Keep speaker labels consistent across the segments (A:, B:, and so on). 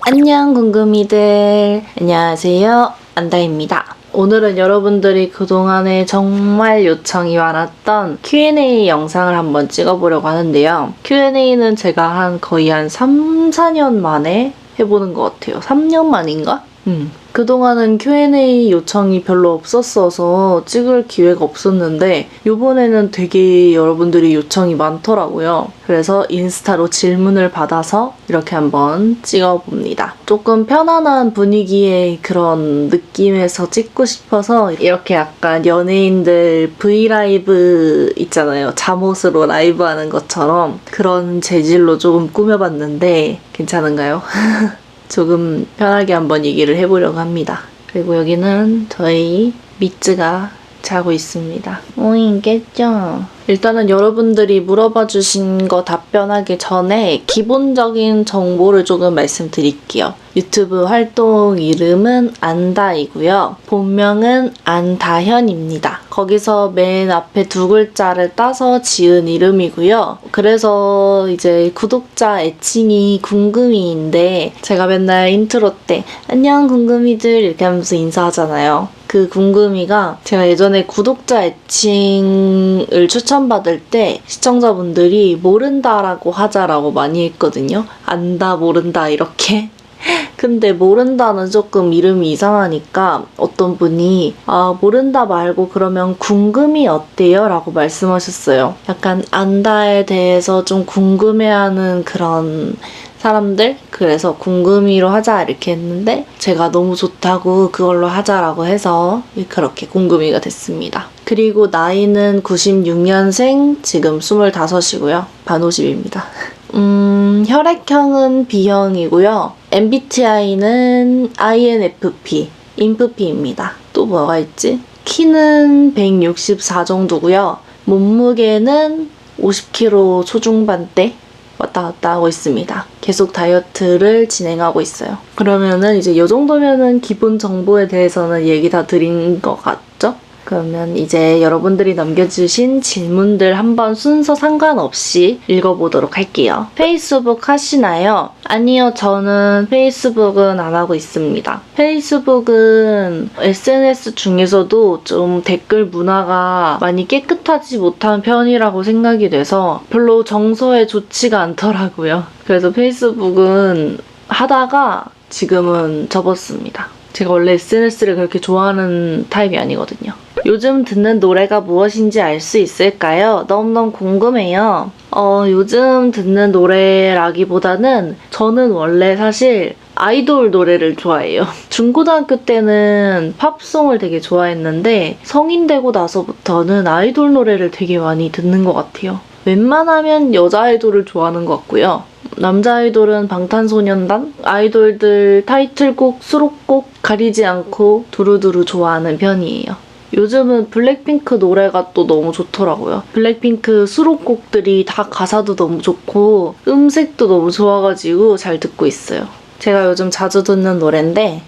A: 안녕 궁금이들, 안녕하세요, 안다입니다. 오늘은 여러분들이 그동안에 정말 요청이 많았던 Q&A 영상을 한번 찍어보려고 하는데요. Q&A는 제가 거의 한 3, 4년 만에 해보는 것 같아요. 3년 만인가? 그동안은 Q&A 요청이 별로 없었어서 찍을 기회가 없었는데 요번에는 되게 여러분들이 요청이 많더라고요. 그래서 인스타로 질문을 받아서 이렇게 한번 찍어봅니다. 조금 편안한 분위기의 그런 느낌에서 찍고 싶어서 이렇게 약간 연예인들 브이라이브 있잖아요. 잠옷으로 라이브 하는 것처럼 그런 재질로 조금 꾸며봤는데 괜찮은가요? 조금 편하게 한번 얘기를 해보려고 합니다. 그리고 여기는 저희 미츠가 자고 있습니다. 오잉 깼죠? 일단은 여러분들이 물어봐 주신 거 답변하기 전에 기본적인 정보를 조금 말씀드릴게요. 유튜브 활동 이름은 안다이고요. 본명은 안다현입니다. 거기서 맨 앞에 두 글자를 따서 지은 이름이고요. 그래서 이제 구독자 애칭이 궁금이인데 제가 맨날 인트로 때 안녕 궁금이들 이렇게 하면서 인사하잖아요. 그 궁금이가 제가 예전에 구독자 애칭을 추천받을 때 시청자분들이 모른다라고 하자라고 많이 했거든요. 안다 모른다 이렇게. 근데 모른다는 조금 이름이 이상하니까 어떤 분이 모른다 말고 그러면 궁금이 어때요? 라고 말씀하셨어요. 약간 안다에 대해서 좀 궁금해하는 그런 사람들? 그래서 궁금이로 하자 이렇게 했는데 제가 너무 좋다고 그걸로 하자라고 해서 그렇게 궁금이가 됐습니다. 그리고 나이는 96년생, 지금 25이고요. 반 50입니다. 혈액형은 B형이고요. MBTI는 INFP, 인프피입니다. 또 뭐가 있지? 키는 164 정도고요. 몸무게는 50kg 초중반대 왔다 갔다 하고 있습니다. 계속 다이어트를 진행하고 있어요. 그러면은 이제 이 정도면은 기본 정보에 대해서는 얘기 다 드린 것 같죠? 그러면 이제 여러분들이 남겨주신 질문들 한번 순서 상관없이 읽어보도록 할게요. 페이스북 하시나요? 아니요, 저는 페이스북은 안 하고 있습니다. 페이스북은 SNS 중에서도 좀 댓글 문화가 많이 깨끗하지 못한 편이라고 생각이 돼서 별로 정서에 좋지가 않더라고요. 그래서 페이스북은 하다가 지금은 접었습니다. 제가 원래 SNS를 그렇게 좋아하는 타입이 아니거든요. 요즘 듣는 노래가 무엇인지 알 수 있을까요? 너무너무 궁금해요. 요즘 듣는 노래라기보다는 저는 원래 사실 아이돌 노래를 좋아해요. 중고등학교 때는 팝송을 되게 좋아했는데 성인 되고 나서부터는 아이돌 노래를 되게 많이 듣는 것 같아요. 웬만하면 여자 아이돌을 좋아하는 것 같고요. 남자 아이돌은 방탄소년단, 아이돌들 타이틀곡, 수록곡 가리지 않고 두루두루 좋아하는 편이에요. 요즘은 블랙핑크 노래가 또 너무 좋더라고요. 블랙핑크 수록곡들이 다 가사도 너무 좋고 음색도 너무 좋아가지고 잘 듣고 있어요. 제가 요즘 자주 듣는 노래인데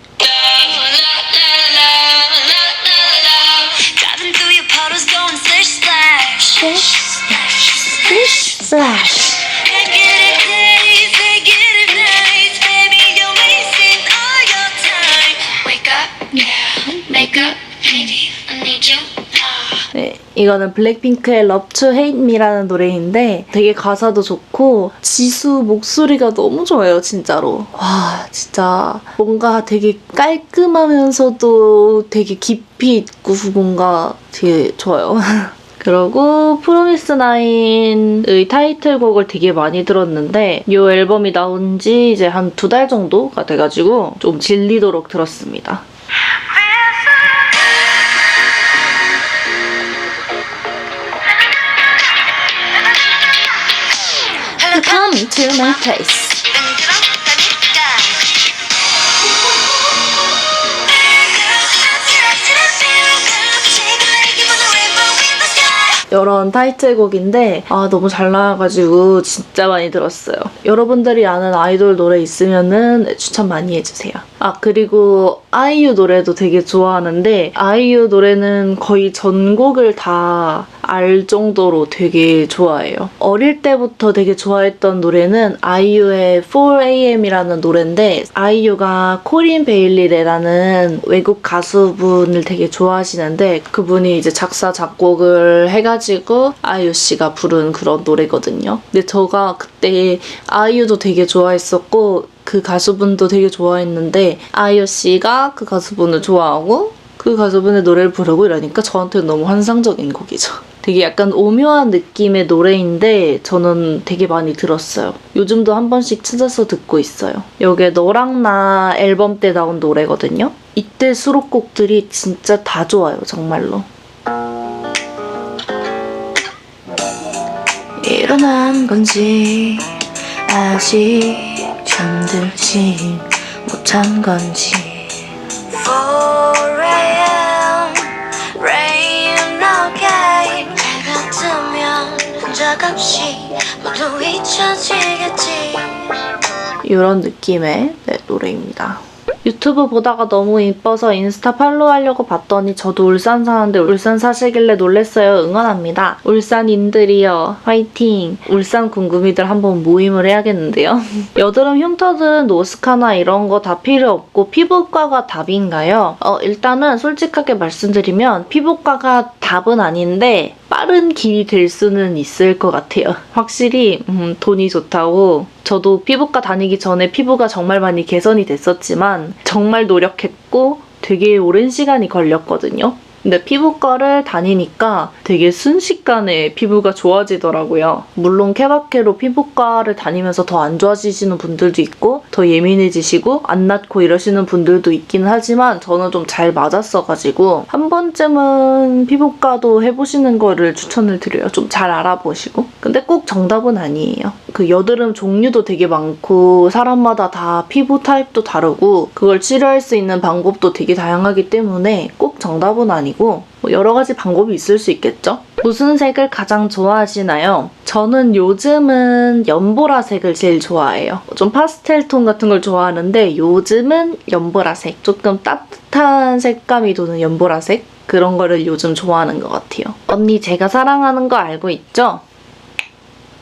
A: 네, 이거는 블랙핑크의 Love to Hate Me라는 노래인데 되게 가사도 좋고 지수 목소리가 너무 좋아요, 진짜로. 와, 진짜 뭔가 되게 깔끔하면서도 되게 깊이 있고 뭔가 되게 좋아요. 그리고 프로미스나인의 타이틀곡을 되게 많이 들었는데 이 앨범이 나온 지 이제 한 2달 정도가 돼가지고 좀 질리도록 들었습니다. Come to my place. 이런 타이틀곡인데 너무 잘 나와가지고 진짜 많이 들었어요. 여러분들이 아는 아이돌 노래 있으면은 추천 많이 해주세요. 그리고 아이유 노래도 되게 좋아하는데 아이유 노래는 거의 전곡을 다 알 정도로 되게 좋아해요. 어릴 때부터 되게 좋아했던 노래는 아이유의 4AM이라는 노래인데 아이유가 코린 베일리라는 외국 가수분을 되게 좋아하시는데 그분이 이제 작사 작곡을 해가지고 아이유 씨가 부른 그런 노래거든요. 근데 제가 그때 아이유도 되게 좋아했었고 그 가수분도 되게 좋아했는데 아이유 씨가 그 가수분을 좋아하고 그 가수분의 노래를 부르고 이러니까 저한테는 너무 환상적인 곡이죠. 되게 약간 오묘한 느낌의 노래인데 저는 되게 많이 들었어요. 요즘도 한 번씩 찾아서 듣고 있어요. 이게 너랑 나 앨범 때 나온 노래거든요. 이때 수록곡들이 진짜 다 좋아요. 정말로. 일어난 건지 아직 잠들지 못한 건지
B: 4am rain okay 해가 뜨면 흔적없이 모두 잊혀지겠지
A: 이런 느낌의 노래입니다. 유튜브 보다가 너무 이뻐서 인스타 팔로우하려고 봤더니 저도 울산 사는데 울산 사시길래 놀랬어요. 응원합니다. 울산인들이여 화이팅! 울산 궁금이들 한번 모임을 해야겠는데요. 여드름 흉터든 노스카나 이런 거 다 필요 없고 피부과가 답인가요? 일단은 솔직하게 말씀드리면 피부과가 답은 아닌데 빠른 길이 될 수는 있을 것 같아요. 확실히 돈이 좋다고 저도 피부과 다니기 전에 피부가 정말 많이 개선이 됐었지만 정말 노력했고 되게 오랜 시간이 걸렸거든요. 근데 피부과를 다니니까 되게 순식간에 피부가 좋아지더라고요. 물론 케바케로 피부과를 다니면서 더 안 좋아지시는 분들도 있고 더 예민해지시고 안 낫고 이러시는 분들도 있긴 하지만 저는 좀 잘 맞았어가지고 한 번쯤은 피부과도 해보시는 거를 추천을 드려요. 좀 잘 알아보시고. 근데 꼭 정답은 아니에요. 그 여드름 종류도 되게 많고 사람마다 다 피부 타입도 다르고 그걸 치료할 수 있는 방법도 되게 다양하기 때문에 꼭 정답은 아니고 뭐 여러 가지 방법이 있을 수 있겠죠? 무슨 색을 가장 좋아하시나요? 저는 요즘은 연보라색을 제일 좋아해요. 좀 파스텔 톤 같은 걸 좋아하는데 요즘은 연보라색. 조금 따뜻한 색감이 도는 연보라색? 그런 거를 요즘 좋아하는 것 같아요. 언니 제가 사랑하는 거 알고 있죠?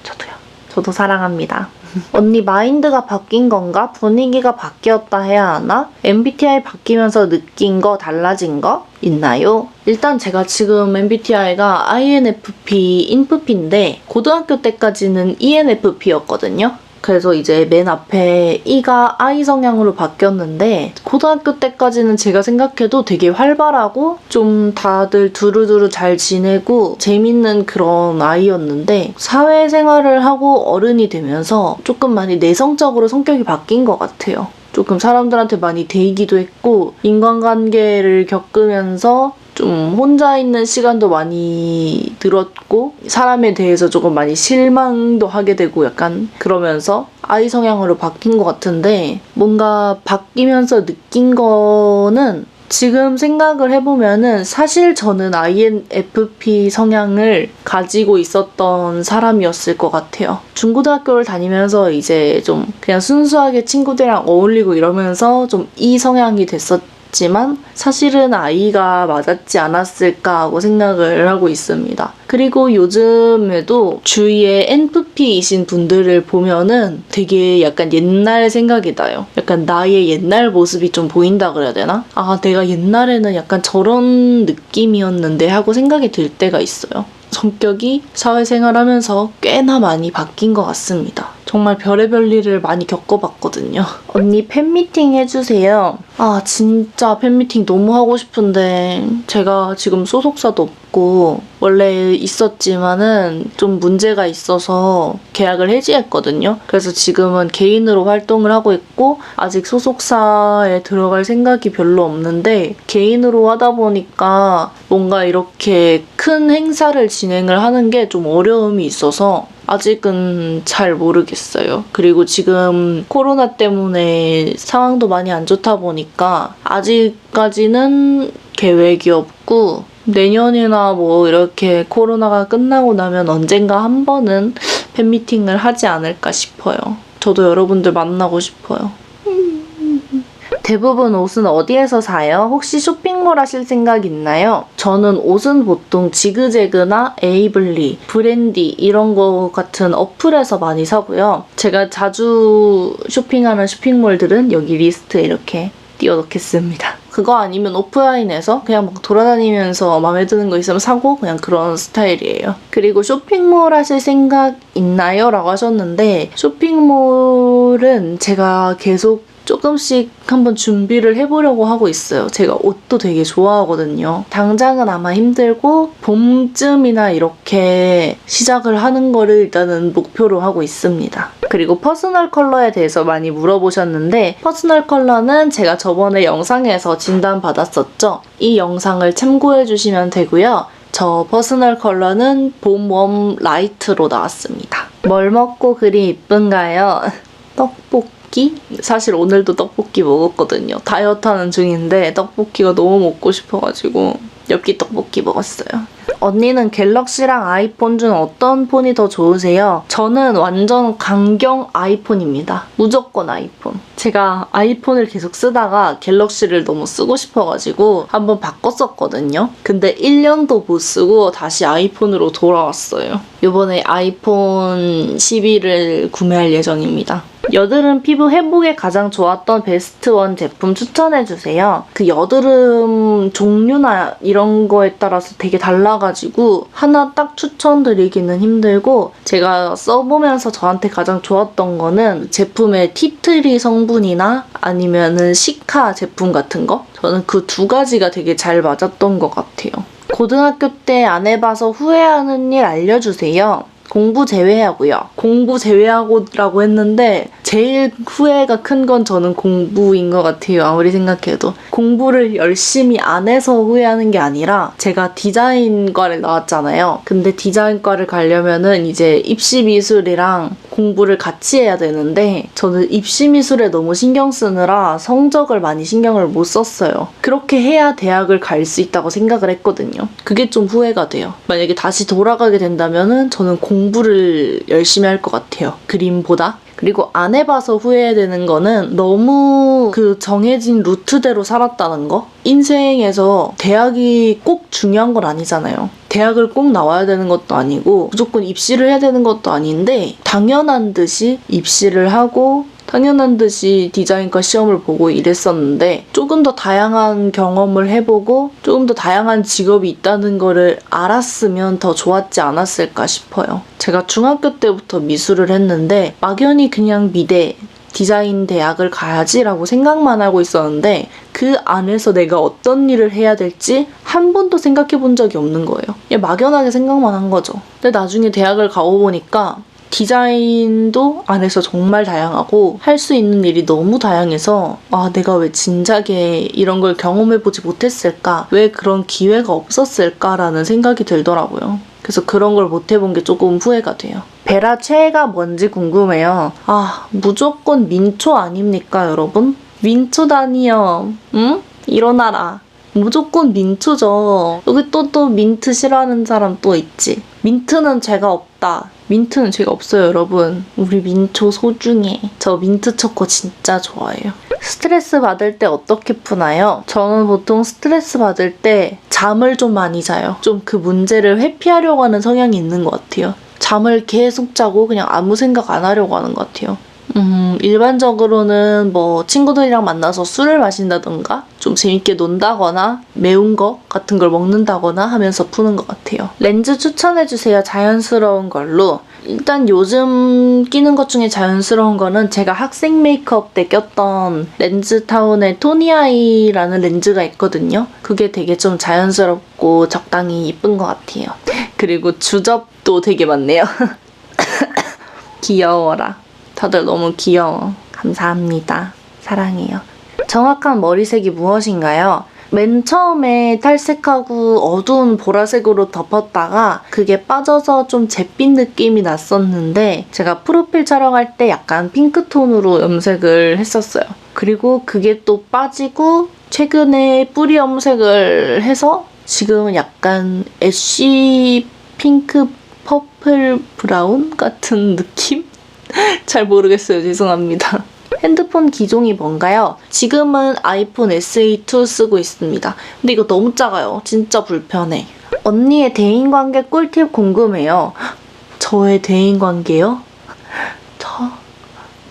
A: 저도요. 저도 사랑합니다. 언니 마인드가 바뀐 건가? 분위기가 바뀌었다 해야 하나? MBTI 바뀌면서 느낀 거 달라진 거 있나요? 일단 제가 지금 MBTI가 INFP, 인프피인데 고등학교 때까지는 ENFP였거든요. 그래서 이제 맨 앞에 E가 I 성향으로 바뀌었는데 고등학교 때까지는 제가 생각해도 되게 활발하고 좀 다들 두루두루 잘 지내고 재밌는 그런 아이였는데 사회생활을 하고 어른이 되면서 조금 많이 내성적으로 성격이 바뀐 것 같아요. 조금 사람들한테 많이 데이기도 했고 인간관계를 겪으면서 좀 혼자 있는 시간도 많이 늘었고 사람에 대해서 조금 많이 실망도 하게 되고 약간 그러면서 I 성향으로 바뀐 것 같은데 뭔가 바뀌면서 느낀 거는 지금 생각을 해보면은 사실 저는 INFP 성향을 가지고 있었던 사람이었을 것 같아요. 중고등학교를 다니면서 이제 좀 그냥 순수하게 친구들이랑 어울리고 이러면서 좀 E 성향이 됐었지만 사실은 I가 맞았지 않았을까 하고 생각을 하고 있습니다. 그리고 요즘에도 주위에 NFP이신 분들을 보면은 되게 약간 옛날 생각이 나요. 약간 나의 옛날 모습이 좀 보인다 그래야 되나? 아, 내가 옛날에는 약간 저런 느낌이었는데 하고 생각이 들 때가 있어요. 성격이 사회생활하면서 꽤나 많이 바뀐 것 같습니다. 정말 별의별 일을 많이 겪어봤거든요. 언니 팬미팅 해주세요. 아 진짜 팬미팅 너무 하고 싶은데 제가 지금 소속사도 없고 원래 있었지만은 좀 문제가 있어서 계약을 해지했거든요. 그래서 지금은 개인으로 활동을 하고 있고 아직 소속사에 들어갈 생각이 별로 없는데 개인으로 하다 보니까 뭔가 이렇게 큰 행사를 진행을 하는 게 좀 어려움이 있어서 아직은 잘 모르겠어요. 그리고 지금 코로나 때문에 상황도 많이 안 좋다 보니까 아직까지는 계획이 없고 내년이나 뭐 이렇게 코로나가 끝나고 나면 언젠가 한 번은 팬미팅을 하지 않을까 싶어요. 저도 여러분들 만나고 싶어요. 대부분 옷은 어디에서 사요? 혹시 쇼핑몰 하실 생각 있나요? 저는 옷은 보통 지그재그나 에이블리, 브랜디 이런 거 같은 어플에서 많이 사고요. 제가 자주 쇼핑하는 쇼핑몰들은 여기 리스트에 이렇게 띄워놓겠습니다. 그거 아니면 오프라인에서 그냥 막 돌아다니면서 마음에 드는 거 있으면 사고 그냥 그런 스타일이에요. 그리고 쇼핑몰 하실 생각 있나요? 라고 하셨는데 쇼핑몰은 제가 계속 조금씩 한번 준비를 해보려고 하고 있어요. 제가 옷도 되게 좋아하거든요. 당장은 아마 힘들고 봄쯤이나 이렇게 시작을 하는 거를 일단은 목표로 하고 있습니다. 그리고 퍼스널 컬러에 대해서 많이 물어보셨는데 퍼스널 컬러는 제가 저번에 영상에서 진단받았었죠. 이 영상을 참고해 주시면 되고요. 저 퍼스널 컬러는 봄 웜 라이트로 나왔습니다. 뭘 먹고 그리 이쁜가요? 떡볶이? 사실 오늘도 떡볶이 먹었거든요. 다이어트 하는 중인데 떡볶이가 너무 먹고 싶어가지고 엽기 떡볶이 먹었어요. 언니는 갤럭시랑 아이폰 중 어떤 폰이 더 좋으세요? 저는 완전 강경 아이폰입니다. 무조건 아이폰. 제가 아이폰을 계속 쓰다가 갤럭시를 너무 쓰고 싶어가지고 한번 바꿨었거든요. 근데 1년도 못 쓰고 다시 아이폰으로 돌아왔어요. 이번에 아이폰 11을 구매할 예정입니다. 여드름 피부 회복에 가장 좋았던 베스트 원 제품 추천해주세요. 그 여드름 종류나 이런 거에 따라서 되게 달라가지고 하나 딱 추천드리기는 힘들고 제가 써보면서 저한테 가장 좋았던 거는 제품의 티트리 성분이나 아니면은 시카 제품 같은 거? 저는 그 두 가지가 되게 잘 맞았던 것 같아요. 고등학교 때 안 해봐서 후회하는 일 알려주세요. 공부 제외하고요. 공부 제외하고라고 했는데 제일 후회가 큰 건 저는 공부인 것 같아요. 아무리 생각해도. 공부를 열심히 안 해서 후회하는 게 아니라 제가 디자인과를 나왔잖아요. 근데 디자인과를 가려면은 이제 입시미술이랑 공부를 같이 해야 되는데 저는 입시미술에 너무 신경 쓰느라 성적을 많이 신경을 못 썼어요. 그렇게 해야 대학을 갈 수 있다고 생각을 했거든요. 그게 좀 후회가 돼요. 만약에 다시 돌아가게 된다면은 저는 공부를 열심히 할 것 같아요. 그림보다. 그리고 안 해봐서 후회되는 거는 너무 그 정해진 루트대로 살았다는 거? 인생에서 대학이 꼭 중요한 건 아니잖아요. 대학을 꼭 나와야 되는 것도 아니고 무조건 입시를 해야 되는 것도 아닌데 당연한 듯이 입시를 하고 당연한 듯이 디자인과 시험을 보고 이랬었는데 조금 더 다양한 경험을 해보고 조금 더 다양한 직업이 있다는 거를 알았으면 더 좋았지 않았을까 싶어요. 제가 중학교 때부터 미술을 했는데 막연히 그냥 미대, 디자인 대학을 가야지라고 생각만 하고 있었는데 그 안에서 내가 어떤 일을 해야 될지 한 번도 생각해 본 적이 없는 거예요. 그냥 막연하게 생각만 한 거죠. 근데 나중에 대학을 가고 보니까 디자인도 안에서 정말 다양하고 할 수 있는 일이 너무 다양해서 아 내가 왜 진작에 이런 걸 경험해보지 못했을까? 왜 그런 기회가 없었을까라는 생각이 들더라고요. 그래서 그런 걸 못 해본 게 조금 후회가 돼요. 베라 최애가 뭔지 궁금해요. 아 무조건 민초 아닙니까 여러분? 민초다니요. 응? 일어나라. 무조건 민초죠. 여기 또 민트 싫어하는 사람 또 있지. 민트는 죄가 없다. 민트는 죄가 없어요 여러분. 우리 민초 소중해. 저 민트 초코 진짜 좋아해요. 스트레스 받을 때 어떻게 푸나요? 저는 보통 스트레스 받을 때 잠을 좀 많이 자요. 좀 그 문제를 회피하려고 하는 성향이 있는 것 같아요. 잠을 계속 자고 그냥 아무 생각 안 하려고 하는 것 같아요. 일반적으로는 뭐 친구들이랑 만나서 술을 마신다던가 좀 재밌게 논다거나 매운 거 같은 걸 먹는다거나 하면서 푸는 것 같아요. 렌즈 추천해주세요. 자연스러운 걸로. 일단 요즘 끼는 것 중에 자연스러운 거는 제가 학생 메이크업 때 꼈던 렌즈타운의 토니아이라는 렌즈가 있거든요. 그게 되게 좀 자연스럽고 적당히 이쁜 것 같아요. 그리고 주접도 되게 많네요. 귀여워라. 다들 너무 귀여워. 감사합니다. 사랑해요. 정확한 머리색이 무엇인가요? 맨 처음에 탈색하고 어두운 보라색으로 덮었다가 그게 빠져서 좀 잿빛 느낌이 났었는데 제가 프로필 촬영할 때 약간 핑크톤으로 염색을 했었어요. 그리고 그게 또 빠지고 최근에 뿌리 염색을 해서 지금은 약간 애쉬 핑크 퍼플 브라운 같은 느낌? 잘 모르겠어요. 죄송합니다. 핸드폰 기종이 뭔가요? 지금은 아이폰 SE2 쓰고 있습니다. 근데 이거 너무 작아요. 진짜 불편해. 언니의 대인관계 꿀팁 궁금해요. 저의 대인관계요?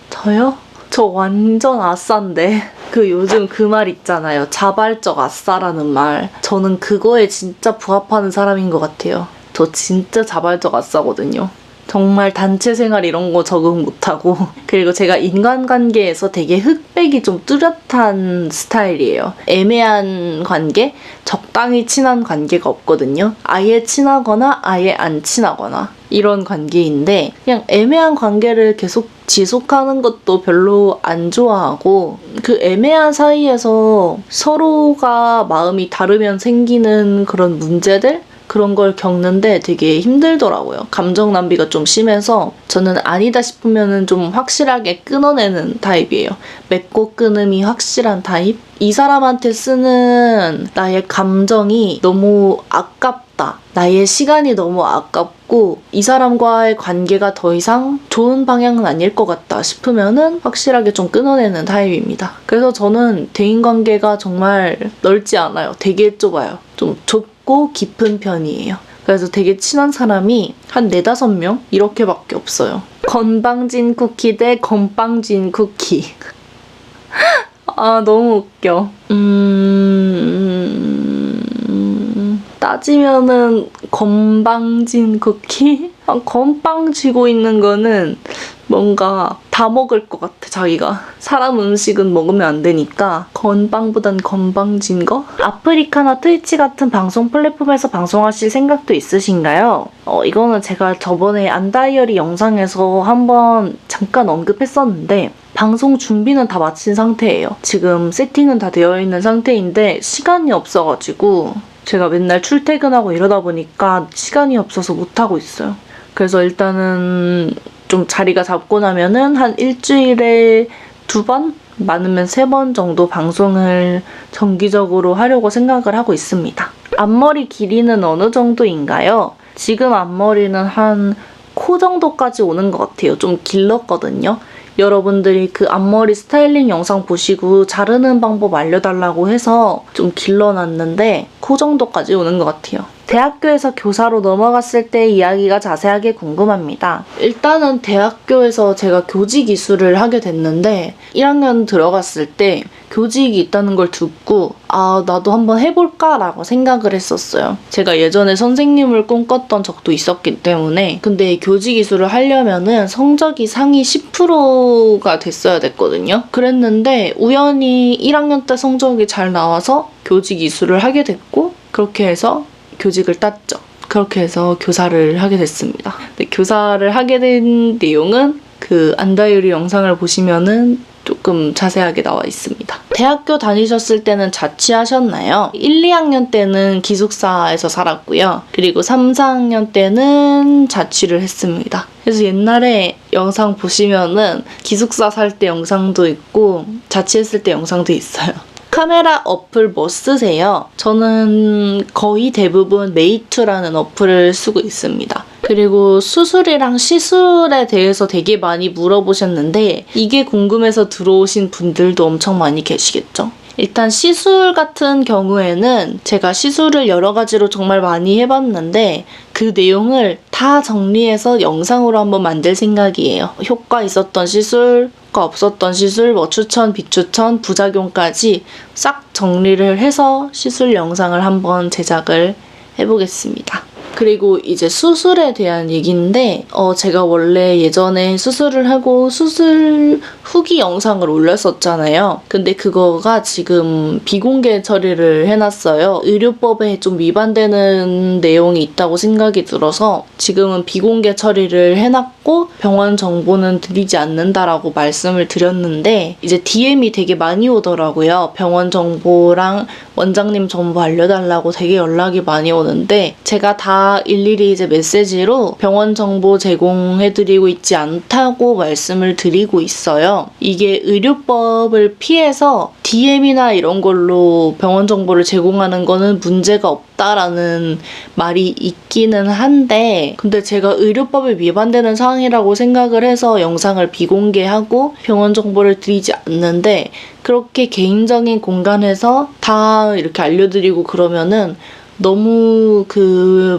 A: 저요? 저 완전 아싸인데. 요즘 그 말 있잖아요. 자발적 아싸라는 말. 저는 그거에 진짜 부합하는 사람인 것 같아요. 저 진짜 자발적 아싸거든요. 정말 단체 생활 이런 거 적응 못하고 그리고 제가 인간관계에서 되게 흑백이 좀 뚜렷한 스타일이에요. 애매한 관계? 적당히 친한 관계가 없거든요. 아예 친하거나 아예 안 친하거나 이런 관계인데 그냥 애매한 관계를 계속 지속하는 것도 별로 안 좋아하고 그 애매한 사이에서 서로가 마음이 다르면 생기는 그런 문제들? 그런 걸 겪는데 되게 힘들더라고요. 감정 낭비가 좀 심해서 저는 아니다 싶으면 좀 확실하게 끊어내는 타입이에요. 맺고 끊음이 확실한 타입? 이 사람한테 쓰는 나의 감정이 너무 아깝다. 나의 시간이 너무 아깝고 이 사람과의 관계가 더 이상 좋은 방향은 아닐 것 같다 싶으면은 확실하게 좀 끊어내는 타입입니다. 그래서 저는 대인관계가 정말 넓지 않아요. 되게 좁아요. 좀 좁고 깊은 편이에요. 그래서 되게 친한 사람이 한 4, 5명? 이렇게밖에 없어요. 건방진 쿠키 대 건빵진 쿠키. 아, 너무 웃겨. 따지면은 건방진 쿠키? 건빵 쥐고 있는 거는 뭔가 다 먹을 것 같아, 자기가. 사람 음식은 먹으면 안 되니까 건빵보단 건방진 거? 아프리카나 트위치 같은 방송 플랫폼에서 방송하실 생각도 있으신가요? 이거는 제가 저번에 안다이어리 영상에서 한번 잠깐 언급했었는데 방송 준비는 다 마친 상태예요. 지금 세팅은 다 되어 있는 상태인데 시간이 없어가지고 제가 맨날 출퇴근하고 이러다 보니까 시간이 없어서 못하고 있어요. 그래서 일단은 좀 자리가 잡고 나면은 한 일주일에 2번? 많으면 3번 정도 방송을 정기적으로 하려고 생각을 하고 있습니다. 앞머리 길이는 어느 정도인가요? 지금 앞머리는 한 코 정도까지 오는 것 같아요. 좀 길렀거든요. 여러분들이 그 앞머리 스타일링 영상 보시고 자르는 방법 알려달라고 해서 좀 길러놨는데 그 정도까지 오는 것 같아요. 대학교에서 교사로 넘어갔을 때 이야기가 자세하게 궁금합니다. 일단은 대학교에서 제가 교직 이수를 하게 됐는데 1학년 들어갔을 때 교직이 있다는 걸 듣고 나도 한번 해볼까 라고 생각을 했었어요. 제가 예전에 선생님을 꿈꿨던 적도 있었기 때문에 근데 교직 이수를 하려면은 성적이 상위 10%가 됐어야 됐거든요. 그랬는데 우연히 1학년 때 성적이 잘 나와서 교직 이수를 하게 됐고 그렇게 해서 교직을 땄죠. 그렇게 해서 교사를 하게 됐습니다. 근데 교사를 하게 된 내용은 그 안다이어리 영상을 보시면은 조금 자세하게 나와 있습니다. 대학교 다니셨을 때는 자취하셨나요? 1, 2학년 때는 기숙사에서 살았고요. 그리고 3, 4학년 때는 자취를 했습니다. 그래서 옛날에 영상 보시면은 기숙사 살 때 영상도 있고 자취했을 때 영상도 있어요. 카메라 어플 뭐 쓰세요? 저는 거의 대부분 메이투라는 어플을 쓰고 있습니다. 그리고 수술이랑 시술에 대해서 되게 많이 물어보셨는데 이게 궁금해서 들어오신 분들도 엄청 많이 계시겠죠? 일단 시술 같은 경우에는 제가 시술을 여러 가지로 정말 많이 해봤는데 그 내용을 다 정리해서 영상으로 한번 만들 생각이에요. 효과 있었던 시술, 효과 없었던 시술, 뭐 추천, 비추천, 부작용까지 싹 정리를 해서 시술 영상을 한번 제작을 해보겠습니다. 그리고 이제 수술에 대한 얘기인데 제가 원래 예전에 수술을 하고 수술 후기 영상을 올렸었잖아요. 근데 그거가 지금 비공개 처리를 해놨어요. 의료법에 좀 위반되는 내용이 있다고 생각이 들어서 지금은 비공개 처리를 해놨고 병원 정보는 드리지 않는다라고 말씀을 드렸는데 이제 DM이 되게 많이 오더라고요. 병원 정보랑 원장님 정보 알려달라고 되게 연락이 많이 오는데 제가 다 일일이 이제 메시지로 병원 정보 제공해드리고 있지 않다고 말씀을 드리고 있어요. 있어요. 이게 의료법을 피해서 DM이나 이런 걸로 병원 정보를 제공하는 거는 문제가 없다라는 말이 있기는 한데, 근데 제가 의료법에 위반되는 사항이라고 생각을 해서 영상을 비공개하고 병원 정보를 드리지 않는데, 그렇게 개인적인 공간에서 다 이렇게 알려드리고 그러면은 너무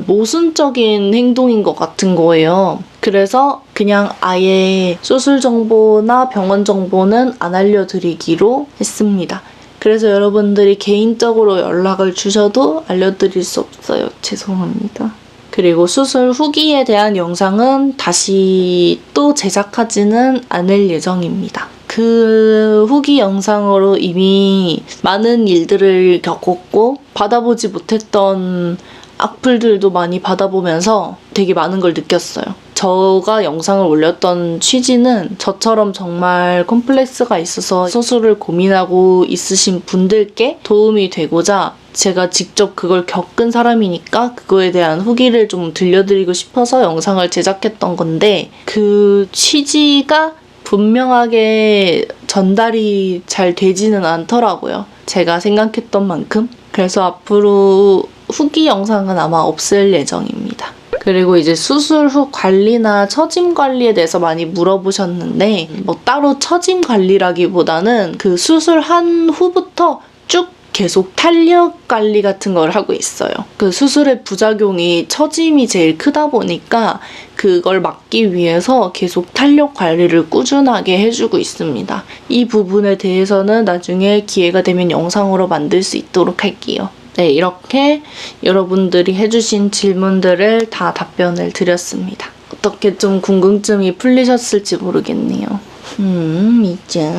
A: 모순적인 행동인 것 같은 거예요. 그래서 그냥 아예 수술 정보나 병원 정보는 안 알려드리기로 했습니다. 그래서 여러분들이 개인적으로 연락을 주셔도 알려드릴 수 없어요. 죄송합니다. 그리고 수술 후기에 대한 영상은 다시 또 제작하지는 않을 예정입니다. 그 후기 영상으로 이미 많은 일들을 겪었고 받아보지 못했던 악플들도 많이 받아보면서 되게 많은 걸 느꼈어요. 저가 영상을 올렸던 취지는 저처럼 정말 컴플렉스가 있어서 수술을 고민하고 있으신 분들께 도움이 되고자 제가 직접 그걸 겪은 사람이니까 그거에 대한 후기를 좀 들려드리고 싶어서 영상을 제작했던 건데, 그 취지가 분명하게 전달이 잘 되지는 않더라고요. 제가 생각했던 만큼. 그래서 앞으로 후기 영상은 아마 없을 예정입니다. 그리고 이제 수술 후 관리나 처짐 관리에 대해서 많이 물어보셨는데, 따로 처짐 관리라기보다는 그 수술한 후부터 쭉 계속 탄력 관리 같은 걸 하고 있어요. 그 수술의 부작용이 처짐이 제일 크다 보니까 그걸 막기 위해서 계속 탄력 관리를 꾸준하게 해주고 있습니다. 이 부분에 대해서는 나중에 기회가 되면 영상으로 만들 수 있도록 할게요. 네, 이렇게 여러분들이 해주신 질문들을 다 답변을 드렸습니다. 어떻게 좀 궁금증이 풀리셨을지 모르겠네요. 이제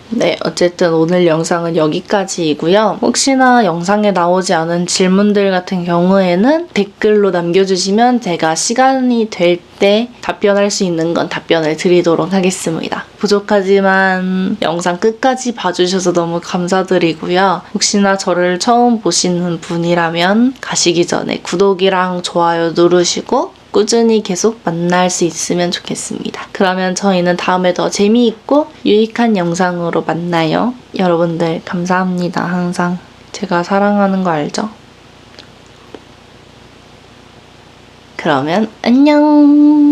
A: 네, 어쨌든 오늘 영상은 여기까지이고요. 혹시나 영상에 나오지 않은 질문들 같은 경우에는 댓글로 남겨주시면 제가 시간이 될 때 답변할 수 있는 건 답변을 드리도록 하겠습니다. 부족하지만 영상 끝까지 봐주셔서 너무 감사드리고요. 혹시나 저를 처음 보시는 분이라면 가시기 전에 구독이랑 좋아요 누르시고 꾸준히 계속 만날 수 있으면 좋겠습니다. 그러면 저희는 다음에 더 재미있고 유익한 영상으로 만나요. 여러분들 감사합니다. 항상 제가 사랑하는 거 알죠? 그러면 안녕.